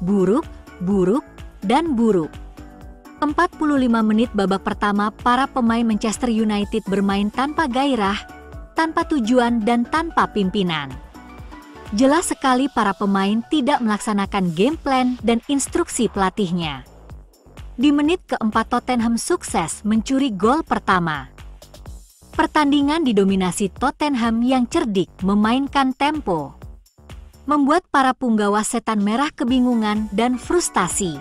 buruk, buruk, dan buruk. 45 menit babak pertama, para pemain Manchester United bermain tanpa gairah, tanpa tujuan, dan tanpa pimpinan. Jelas sekali para pemain tidak melaksanakan game plan dan instruksi pelatihnya. Di menit keempat Tottenham sukses mencuri gol pertama. Pertandingan didominasi Tottenham yang cerdik memainkan tempo, membuat para punggawa setan merah kebingungan dan frustasi.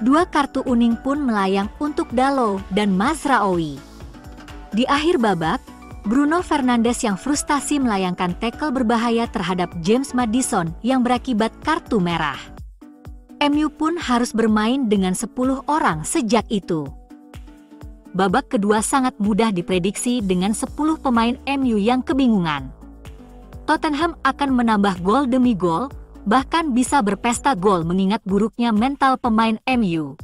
2 kartu kuning pun melayang untuk Dalot dan Mazraoui. Di akhir babak, Bruno Fernandes yang frustasi melayangkan tackle berbahaya terhadap James Maddison yang berakibat kartu merah. MU pun harus bermain dengan 10 orang sejak itu. Babak kedua sangat mudah diprediksi dengan 10 pemain MU yang kebingungan. Tottenham akan menambah gol demi gol, bahkan bisa berpesta gol mengingat buruknya mental pemain MU.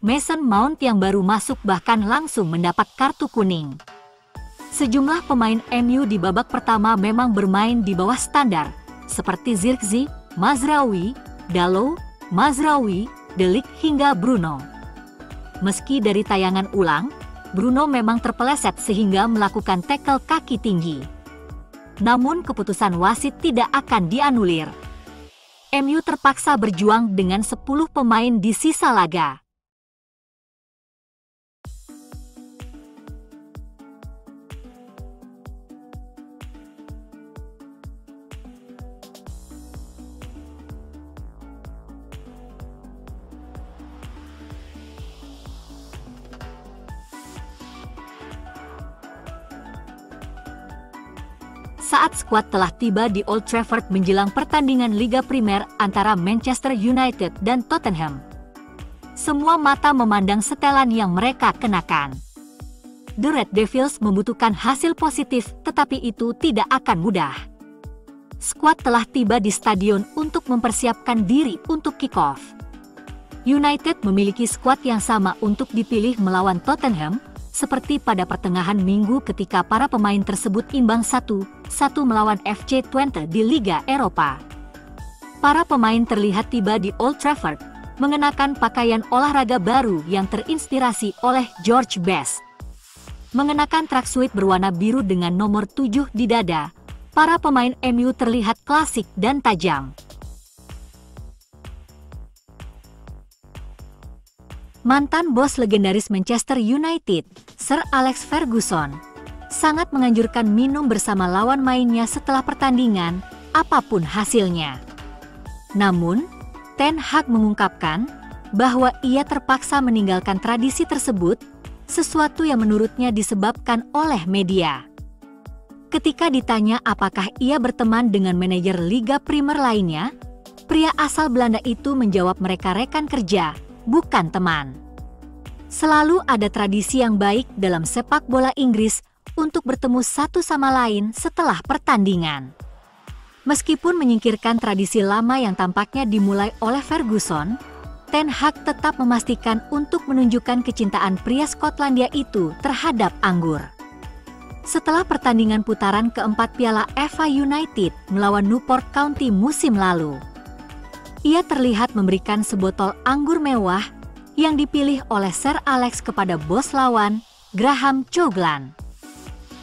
Mason Mount yang baru masuk bahkan langsung mendapat kartu kuning. Sejumlah pemain MU di babak pertama memang bermain di bawah standar, seperti Zirkzee, Mazraoui, Dalot, Mazraoui, De Ligt hingga Bruno. Meski dari tayangan ulang, Bruno memang terpeleset sehingga melakukan tackle kaki tinggi. Namun keputusan wasit tidak akan dianulir. MU terpaksa berjuang dengan 10 pemain di sisa laga. Saat skuad telah tiba di Old Trafford menjelang pertandingan Liga Primer antara Manchester United dan Tottenham, semua mata memandang setelan yang mereka kenakan. The Red Devils membutuhkan hasil positif, tetapi itu tidak akan mudah. Skuad telah tiba di stadion untuk mempersiapkan diri untuk kick-off. United memiliki skuad yang sama untuk dipilih melawan Tottenham, seperti pada pertengahan minggu ketika para pemain tersebut imbang 1-1 melawan FC Twente di Liga Eropa. Para pemain terlihat tiba di Old Trafford, mengenakan pakaian olahraga baru yang terinspirasi oleh George Best. Mengenakan tracksuit berwarna biru dengan nomor 7 di dada, para pemain MU terlihat klasik dan tajam. Mantan bos legendaris Manchester United, Sir Alex Ferguson, sangat menganjurkan minum bersama lawan mainnya setelah pertandingan, apapun hasilnya. Namun, Ten Hag mengungkapkan bahwa ia terpaksa meninggalkan tradisi tersebut, sesuatu yang menurutnya disebabkan oleh media. Ketika ditanya apakah ia berteman dengan manajer Liga Primer lainnya, pria asal Belanda itu menjawab mereka rekan kerja, bukan teman. Selalu ada tradisi yang baik dalam sepak bola Inggris untuk bertemu satu sama lain setelah pertandingan. Meskipun menyingkirkan tradisi lama yang tampaknya dimulai oleh Ferguson, Ten Hag tetap memastikan untuk menunjukkan kecintaan pria Skotlandia itu terhadap anggur. Setelah pertandingan putaran keempat Piala FA United melawan Newport County musim lalu, ia terlihat memberikan sebotol anggur mewah yang dipilih oleh Sir Alex kepada bos lawan, Graham Chouglan.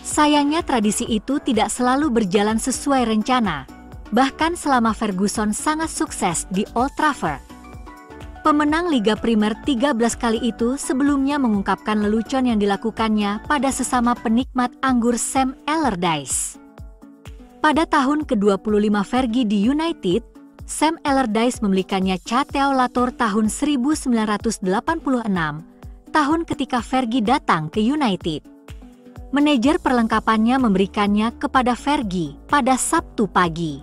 Sayangnya tradisi itu tidak selalu berjalan sesuai rencana, bahkan selama Ferguson sangat sukses di Old Trafford. Pemenang Liga Primer 13 kali itu sebelumnya mengungkapkan lelucon yang dilakukannya pada sesama penikmat anggur Sam Allardyce. Pada tahun ke-25 Fergie di United, Sam Allardyce membelikannya Chateau Latour tahun 1986, tahun ketika Fergie datang ke United. Manajer perlengkapannya memberikannya kepada Fergie pada Sabtu pagi.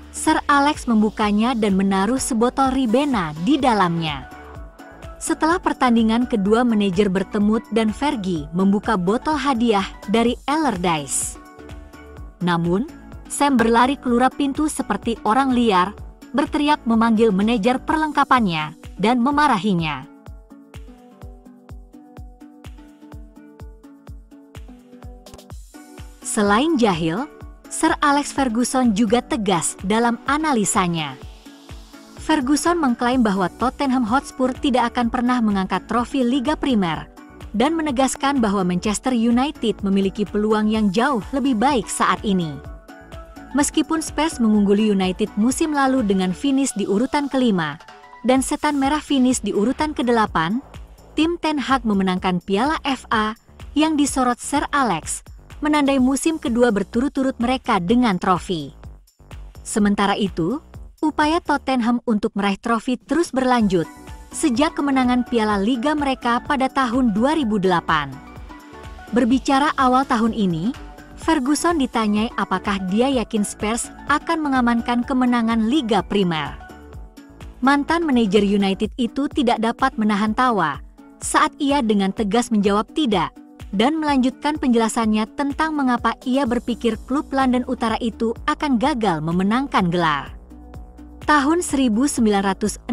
Sir Alex membukanya dan menaruh sebotol Ribena di dalamnya. Setelah pertandingan kedua, manajer bertemu dan Fergie membuka botol hadiah dari Allardyce. Namun, Sam berlari keluar pintu seperti orang liar, berteriak memanggil manajer perlengkapannya, dan memarahinya. Selain jahil, Sir Alex Ferguson juga tegas dalam analisanya. Ferguson mengklaim bahwa Tottenham Hotspur tidak akan pernah mengangkat trofi Liga Primer dan menegaskan bahwa Manchester United memiliki peluang yang jauh lebih baik saat ini. Meskipun Spurs mengungguli United musim lalu dengan finish di urutan kelima dan Setan Merah finish di urutan ke-8, tim Ten Hag memenangkan Piala FA yang disorot Sir Alex, menandai musim kedua berturut-turut mereka dengan trofi. Sementara itu, upaya Tottenham untuk meraih trofi terus berlanjut sejak kemenangan Piala Liga mereka pada tahun 2008. Berbicara awal tahun ini, Ferguson ditanyai apakah dia yakin Spurs akan mengamankan kemenangan Liga Primer. Mantan manajer United itu tidak dapat menahan tawa saat ia dengan tegas menjawab tidak dan melanjutkan penjelasannya tentang mengapa ia berpikir klub London Utara itu akan gagal memenangkan gelar. Tahun 1961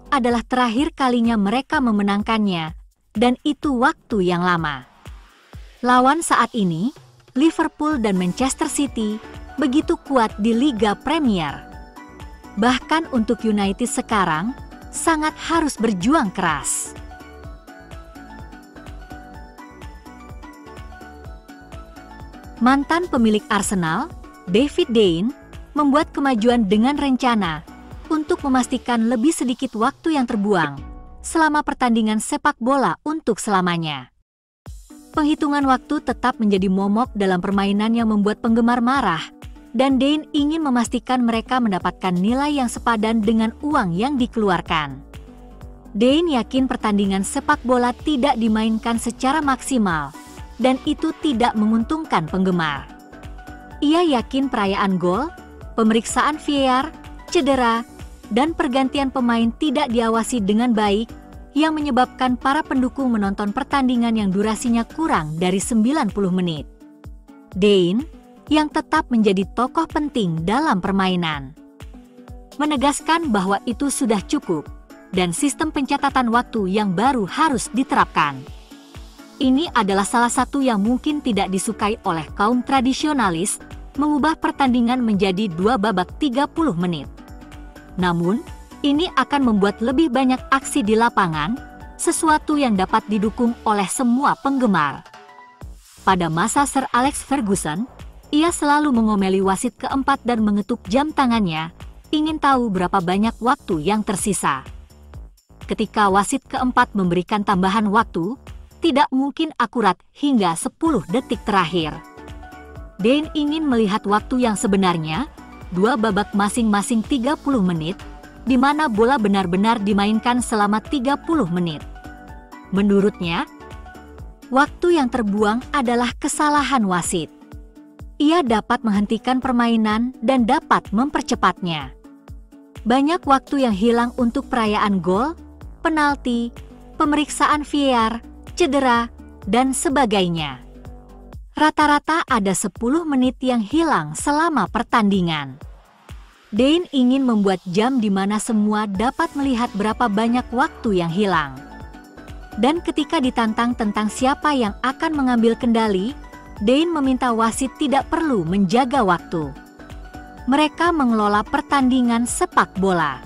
adalah terakhir kalinya mereka memenangkannya, dan itu waktu yang lama. Lawan saat ini, Liverpool dan Manchester City, begitu kuat di Liga Premier. Bahkan untuk United sekarang, sangat harus berjuang keras. Mantan pemilik Arsenal, David Dein, membuat kemajuan dengan rencana untuk memastikan lebih sedikit waktu yang terbuang selama pertandingan sepak bola untuk selamanya. Penghitungan waktu tetap menjadi momok dalam permainan yang membuat penggemar marah, dan Dein ingin memastikan mereka mendapatkan nilai yang sepadan dengan uang yang dikeluarkan. Dein yakin pertandingan sepak bola tidak dimainkan secara maksimal, dan itu tidak menguntungkan penggemar. Ia yakin perayaan gol, pemeriksaan VAR, cedera, dan pergantian pemain tidak diawasi dengan baik yang menyebabkan para pendukung menonton pertandingan yang durasinya kurang dari 90 menit. Dein, yang tetap menjadi tokoh penting dalam permainan, menegaskan bahwa itu sudah cukup dan sistem pencatatan waktu yang baru harus diterapkan. Ini adalah salah satu yang mungkin tidak disukai oleh kaum tradisionalis, mengubah pertandingan menjadi 2 babak 30 menit. Namun, ini akan membuat lebih banyak aksi di lapangan, sesuatu yang dapat didukung oleh semua penggemar. Pada masa Sir Alex Ferguson, ia selalu mengomeli wasit keempat dan mengetuk jam tangannya, ingin tahu berapa banyak waktu yang tersisa. Ketika wasit keempat memberikan tambahan waktu, tidak mungkin akurat hingga 10 detik terakhir. Dein ingin melihat waktu yang sebenarnya, 2 babak masing-masing 30 menit, di mana bola benar-benar dimainkan selama 30 menit. Menurutnya, waktu yang terbuang adalah kesalahan wasit. Ia dapat menghentikan permainan dan dapat mempercepatnya. Banyak waktu yang hilang untuk perayaan gol, penalti, pemeriksaan VAR, cedera, dan sebagainya. Rata-rata ada 10 menit yang hilang selama pertandingan. Dein ingin membuat jam di mana semua dapat melihat berapa banyak waktu yang hilang. Dan ketika ditantang tentang siapa yang akan mengambil kendali, Dein meminta wasit tidak perlu menjaga waktu. Mereka mengelola pertandingan sepak bola.